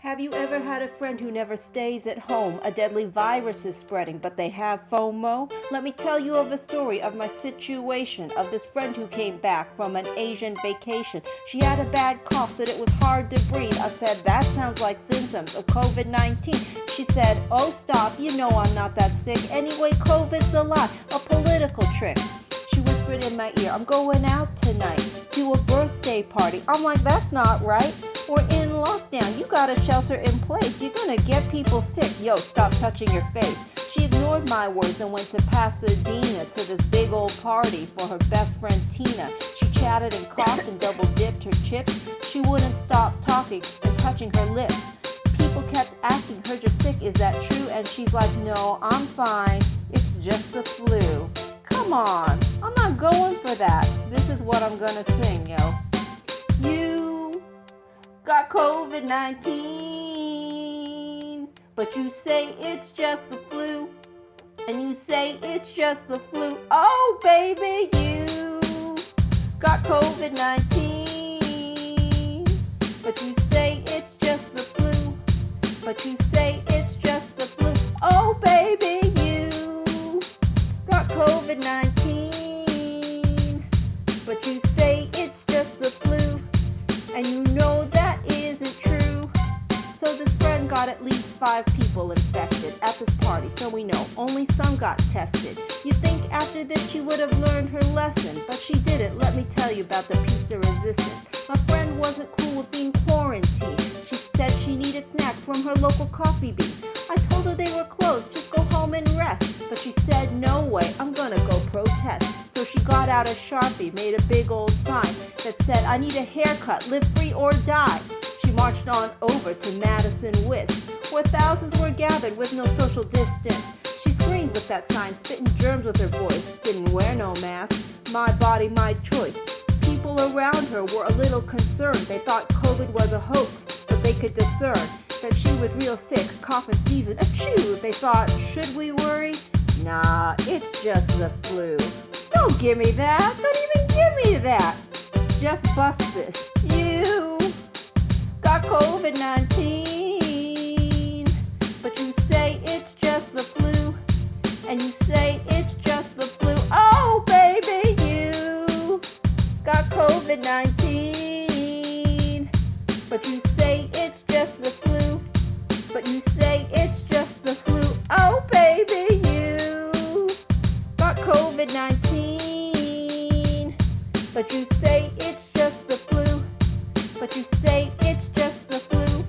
Have you ever had a friend who never stays at home? A deadly virus is spreading, but they have FOMO? Let me tell you of a story of my situation, of this friend who came back from an Asian vacation. She had a bad cough, said it was hard to breathe. I said, that sounds like symptoms of COVID-19. She said, oh stop, you know I'm not that sick. Anyway, COVID's a lie, a political trick. She whispered in my ear, I'm going out tonight to a birthday party. I'm like, that's not right. We're in lockdown. You gotta shelter in place. You're gonna get people sick. Yo, stop touching your face. She ignored my words and went to Pasadena to this big old party for her best friend Tina. She chatted and coughed and double dipped her chips. She wouldn't stop talking and touching her lips. People kept asking her, you're sick, is that true? And she's like, no, I'm fine. It's just the flu. Come on, I'm not going for that. This is what I'm gonna sing, yo. You got COVID-19, but you say it's just the flu, and you say it's just the flu. Oh, baby, you got COVID-19, but you say it's just the flu, but you say it's just the flu. Oh, baby, you got COVID-19, but you say it's just the flu, and you know that isn't true. So this friend got at least 5 people infected at this party, so we know only some got tested. You'd think after this she would have learned her lesson, but she didn't. Let me tell you about the piece de resistance. My friend wasn't cool with being quarantined. She said she needed snacks from her local coffee bean. I told her they were closed, just go home and rest. But she said, no way, I'm gonna go protest. So she got out a Sharpie, made a big old sign that said, I need a haircut, live free or die. She marched on over to Madison Wisp, where thousands were gathered with no social distance. She screamed with that sign, spitting germs with her voice. Didn't wear no mask, my body, my choice. People around her were a little concerned. They thought COVID was a hoax, but they could discern that she was real sick, coughing, sneezing, achoo. They thought, should we worry? Nah, it's just the flu. Don't give me that. Don't even give me that. Just bust this. You got COVID-19, but you say it's just the flu, and you say it's just the flu. Oh, baby, you got COVID-19, but you say it's just the flu, but you say it's just the flu. Oh, baby, you got COVID-19, but you say it's just the flu, but you say it's just the flu.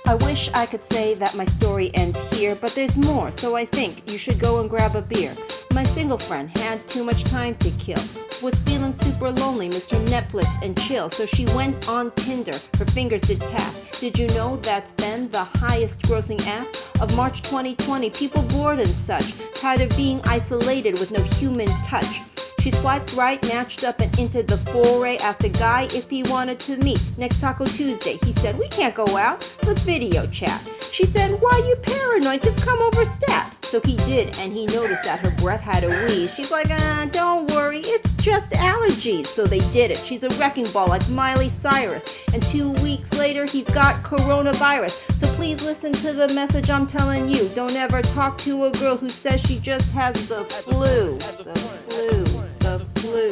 I wish I could say that my story ends here, but there's more, so I think you should go and grab a beer. My single friend had too much time to kill, was feeling super lonely, Mr. Netflix and chill, so she went on Tinder, her fingers did tap. Did you know that's been the highest grossing app of March 2020? People bored and such, tired of being isolated with no human touch. She swiped right, matched up and entered the foray, asked a guy if he wanted to meet next Taco Tuesday. He said, we can't go out, let's video chat. She said, why you paranoid, just come over stat. So he did, and he noticed that her breath had a wheeze. She's like, don't worry, it's just allergies. So they did it. She's a wrecking ball like Miley Cyrus. And 2 weeks later, he's got coronavirus. So please listen to the message I'm telling you. Don't ever talk to a girl who says she just has the flu. The flu.